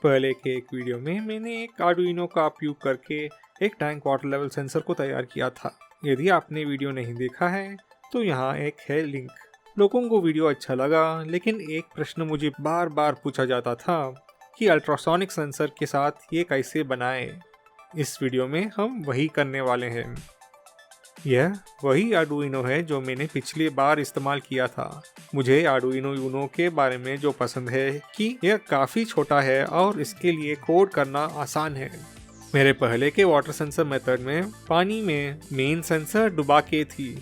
पहले के एक वीडियो में मैंने एक आर्डुइनो का उपयोग करके एक टैंक वाटर लेवल सेंसर को तैयार किया था। यदि आपने वीडियो नहीं देखा है तो यहाँ एक है लिंक। लोगों को वीडियो अच्छा लगा, लेकिन एक प्रश्न मुझे बार बार पूछा जाता था कि अल्ट्रासोनिक सेंसर के साथ ये कैसे बनाएं। इस वीडियो में हम वही करने वाले हैं। यह वही आर्डुइनो है जो मैंने पिछली बार इस्तेमाल किया था। मुझे आर्डुइनो यूनो के बारे में जो पसंद है कि यह काफ़ी छोटा है और इसके लिए कोड करना आसान है। मेरे पहले के वाटर सेंसर मेथड में पानी में मेन सेंसर डुबा के थी,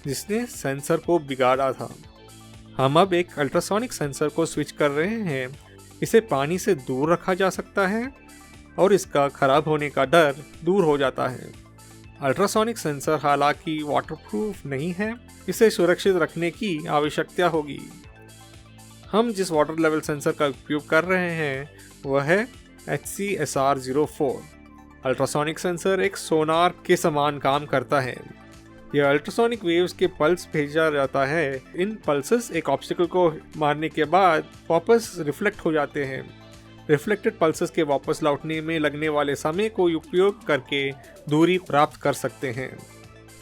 जिसने सेंसर को बिगाड़ा था। हम अब एक अल्ट्रासोनिक सेंसर को स्विच कर रहे हैं। इसे पानी से दूर रखा जा सकता है और इसका खराब होने का डर दूर हो जाता है। अल्ट्रासोनिक सेंसर हालांकि वाटरप्रूफ नहीं है, इसे सुरक्षित रखने की आवश्यकता होगी। हम जिस वाटर लेवल सेंसर का उपयोग कर रहे हैं वह है HCSR04। अल्ट्रासोनिक सेंसर एक सोनार के समान काम करता है। यह अल्ट्रासोनिक वेव्स के पल्स भेजा जाता है। इन पल्सेस एक ऑब्स्टिकल को मारने के बाद वापस रिफ्लेक्ट हो जाते हैं। रिफ्लेक्टेड पल्सेस के वापस लौटने में लगने वाले समय को उपयोग करके दूरी प्राप्त कर सकते हैं।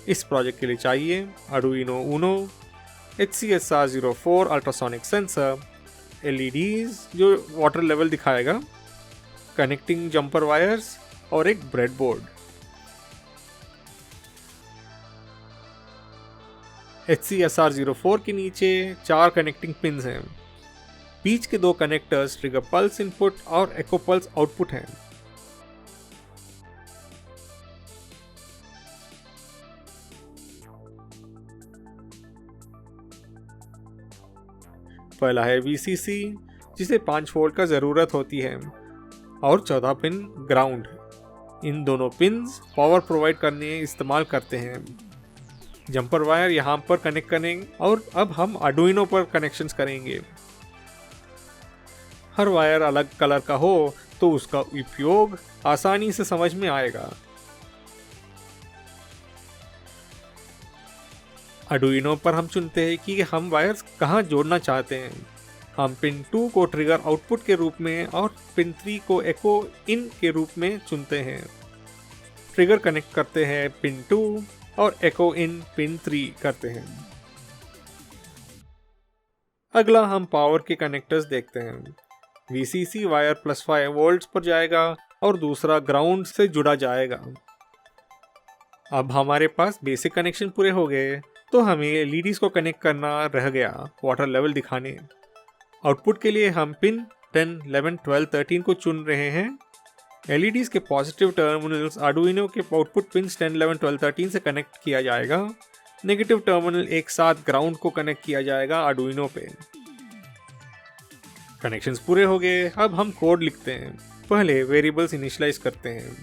इस प्रोजेक्ट के लिए चाहिए Arduino Uno, HCSR04 ultrasonic sensor, LEDs जो वाटर लेवल दिखाएगा, कनेक्टिंग जंपर वायर्स और एक ब्रेडबोर्ड। HCSR04 के नीचे 4 कनेक्टिंग पिन्स हैं। बीच के 2 कनेक्टर्स ट्रिगर पल्स इनपुट और एको पल्स आउटपुट हैं। पहला है VCC, जिसे 5 वोल्ट का ज़रूरत होती है, और 14 पिन ग्राउंड। इन दोनों पिन्स पावर प्रोवाइड करने इस्तेमाल करते हैं। जंपर वायर यहाँ पर कनेक्ट करेंगे और अब हम आर्डुइनो पर कनेक्शंस करेंगे। हर वायर अलग कलर का हो तो उसका उपयोग आसानी से समझ में आएगा। आर्डुइनो पर हम चुनते हैं कि हम वायर्स कहाँ जोड़ना चाहते हैं। हम पिन 2 को ट्रिगर आउटपुट के रूप में और पिन 3 को एको इन के रूप में चुनते हैं। ट्रिगर कनेक्ट करते हैं पिन 2 और एको इन पिन 3 करते हैं। अगला हम पावर के कनेक्टर्स देखते हैं। VCC वायर +5 वोल्ट्स पर जाएगा और दूसरा ग्राउंड से जुड़ा जाएगा। अब हमारे पास बेसिक कनेक्शन पूरे हो गए, तो हमें LEDs को कनेक्ट करना रह गया वाटर लेवल दिखाने। आउटपुट के लिए हम पिन 10, 11, 12, 13 को चुन रहे हैं। LEDs के पॉजिटिव टर्मिनल्स आर्डुइनो के आउटपुट पिन्स 10, 11, 12, 13 से कनेक्ट किया जाएगा। नेगेटिव टर्मिनल एक साथ ग्राउंड को कनेक्ट किया जाएगा आर्डुइनो पे। कनेक्शंस पूरे हो गए। अब हम कोड लिखते हैं। पहले वेरिएबल्स इनिशियलाइज करते हैं।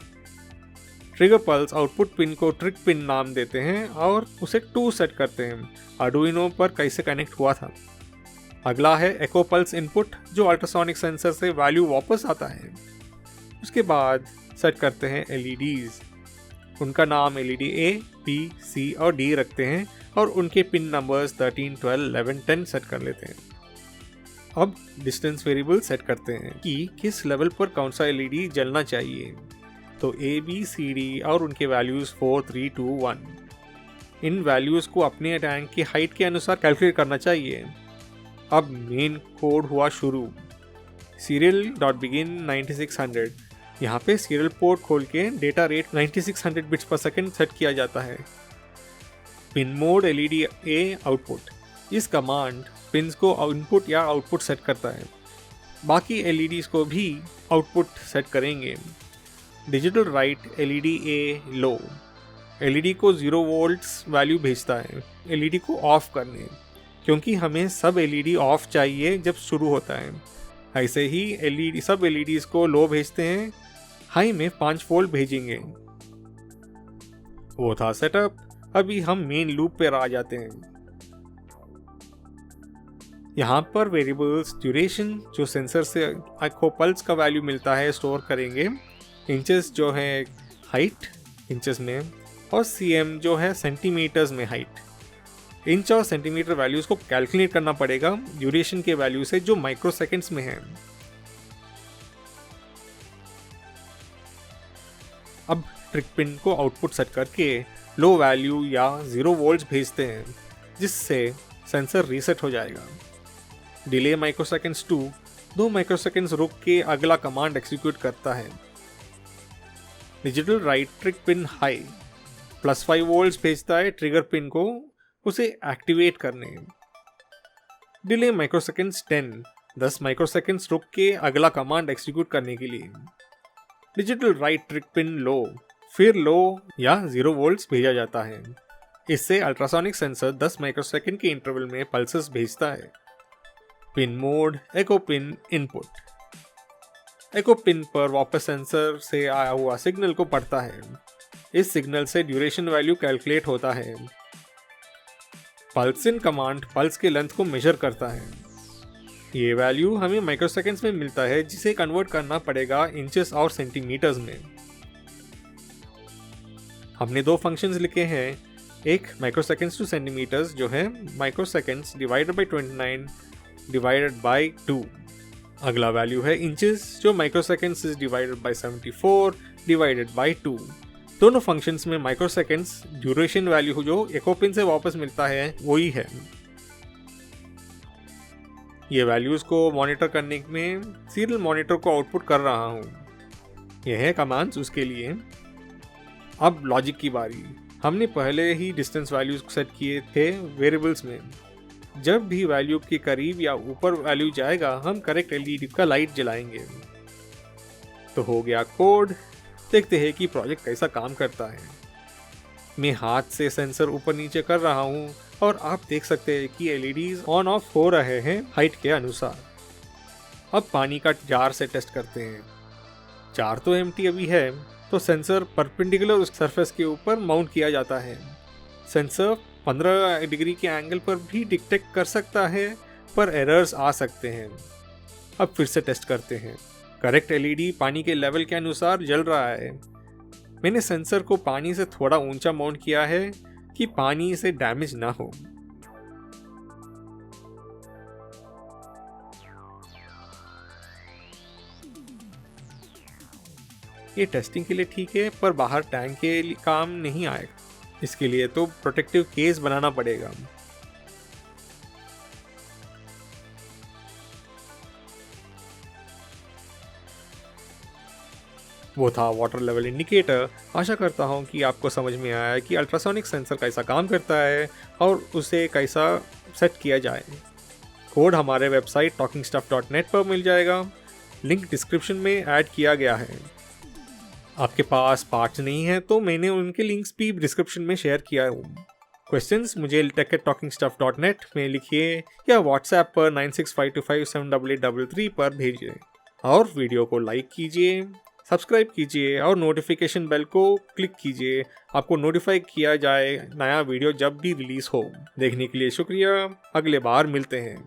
ट्रिगर पल्स आउटपुट पिन को ट्रिक पिन नाम देते हैं और उसे 2 सेट करते हैं। आर्डुइनो पर कैसे कनेक्ट हुआ था। अगला है एको पल्स इनपुट, जो अल्ट्रासोनिक सेंसर से वैल्यू वापस आता है। उसके बाद सेट करते हैं LEDs। उनका नाम LED A, B, C और D रखते हैं और उनके पिन नंबर्स 13, 12, 11, 10 सेट कर लेते हैं। अब डिस्टेंस वेरिएबल सेट करते हैं कि किस लेवल पर कौन सा LED जलना चाहिए। तो A, B, C, D और उनके वैल्यूज़ 4, 3, 2, 1। इन वैल्यूज़ को अपने टैंक की हाइट के अनुसार कैलकुलेट करना चाहिए। अब मेन कोड हुआ शुरू। serial.begin 9600। यहाँ पे सीरियल पोर्ट खोल के डेटा रेट 9600 बिट्स पर सेकेंड सेट किया जाता है। Pin mode LED A output. इस कमांड पिन्स को इनपुट या आउटपुट सेट करता है। बाकी LEDs को भी आउटपुट सेट करेंगे। Digital right LED A low. LED को 0 वोल्ट्स वैल्यू भेजता है LED को ऑफ करने, क्योंकि हमें सब LED ऑफ चाहिए जब शुरू होता है। ऐसे ही सब LEDs को लो भेजते हैं। हाई में 5 वोल्ट भेजेंगे। वो था सेटअप। अभी हम मेन लूप पर आ जाते हैं। यहाँ पर वेरिएबल्स ड्यूरेशन, जो सेंसर से एको पल्स का वैल्यू मिलता है, स्टोर करेंगे। इंचेस जो है हाइट इंचेस में, और CM जो है सेंटीमीटर्स में हाइट। इंच और सेंटीमीटर वैल्यूज़ को कैलकुलेट करना पड़ेगा ड्यूरेशन के वैल्यू से, जो माइक्रो सेकेंड्स में है। अब ट्रिक पिन को आउटपुट सेट करके लो वैल्यू या 0 वोल्ट्स भेजते हैं, जिससे सेंसर रीसेट हो जाएगा। डिले माइक्रोसेकेंड्स 2 माइक्रोसेकेंड्स रुक के अगला कमांड एग्जीक्यूट करता है। Digital right trick pin high +5 volts भेजता है ट्रिगर पिन को उसे एक्टिवेट करने। डिले माइक्रोसेकेंड्स 10 माइक्रोसेकेंड्स रुक के अगला कमांड एग्जीक्यूट करने के लिए। Digital right trick pin low, फिर लो या 0 वोल्ट्स भेजा जाता है। इससे अल्ट्रासोनिक सेंसर 10 माइक्रोसेकेंड के इंटरवल में पल्सेस भेजता है। पिन मोड एको पिन इनपुट। एको पिन पर वापस सेंसर से आया हुआ सिग्नल को पढ़ता है। इस सिग्नल से ड्यूरेशन वैल्यू कैलकुलेट होता है। पल्स इन कमांड पल्स के लेंथ को मेजर करता है। ये वैल्यू हमें माइक्रोसेकेंड्स में मिलता है, जिसे कन्वर्ट करना पड़ेगा इंचेस और सेंटीमीटर्स में। हमने 2 फंक्शंस लिखे हैं, एक माइक्रोसेकेंड्स टू सेंटीमीटर्स जो है microseconds divided by 29 divided by 2। अगला वैल्यू है इंचेस जो microseconds is divided by 74 divided by 2। दोनों फंक्शंस में माइक्रोसेकेंड्स ड्यूरेशन वैल्यू जो एको पिन से वापस मिलता है वही है। ये वैल्यूज को मॉनिटर करने में सीरियल मॉनिटर को आउटपुट कर रहा हूँ। यह है कमांड्स उसके लिए। अब लॉजिक की बारी। हमने पहले ही डिस्टेंस वैल्यूज सेट किए थे वेरिएबल्स में। जब भी वैल्यू के करीब या ऊपर वैल्यू जाएगा हम करेक्ट एलईडी का लाइट जलाएंगे। तो हो गया कोड। देखते हैं कि प्रोजेक्ट कैसा काम करता है। मैं हाथ से सेंसर ऊपर नीचे कर रहा हूँ और आप देख सकते हैं कि एलईडीज ऑन ऑफ हो रहे हैं हाइट के अनुसार। अब पानी का जार से टेस्ट करते हैं। जार तो एम्प्टी अभी है, तो सेंसर परपेंडिकुलर उस सरफेस के ऊपर माउंट किया जाता है। सेंसर 15 डिग्री के एंगल पर भी डिटेक्ट कर सकता है, पर एरर्स आ सकते हैं। अब फिर से टेस्ट करते हैं। करेक्ट एलईडी पानी के लेवल के अनुसार जल रहा है। मैंने सेंसर को पानी से थोड़ा ऊंचा माउंट किया है कि पानी से डैमेज ना हो। ये टेस्टिंग के लिए ठीक है, पर बाहर टैंक के लिए काम नहीं आएगा। इसके लिए तो प्रोटेक्टिव केस बनाना पड़ेगा। वो था वाटर लेवल इंडिकेटर। आशा करता हूँ कि आपको समझ में आया कि अल्ट्रासोनिक सेंसर कैसा काम करता है और उसे कैसा सेट किया जाए। कोड हमारे वेबसाइट talkingstuff.net पर मिल जाएगा। लिंक डिस्क्रिप्शन में ऐड किया गया है। आपके पास पार्ट्स नहीं है तो मैंने उनके लिंक्स भी डिस्क्रिप्शन में शेयर किया हूँ। क्वेश्चंस मुझे tech@talkingstuff.net में लिखिए या व्हाट्सएप पर 9652578833 पर भेजिए। और वीडियो को लाइक कीजिए, सब्सक्राइब कीजिए और नोटिफिकेशन बेल को क्लिक कीजिए। आपको नोटिफाई किया जाए नया वीडियो जब भी रिलीज हो। देखने के लिए शुक्रिया। अगले बार मिलते हैं।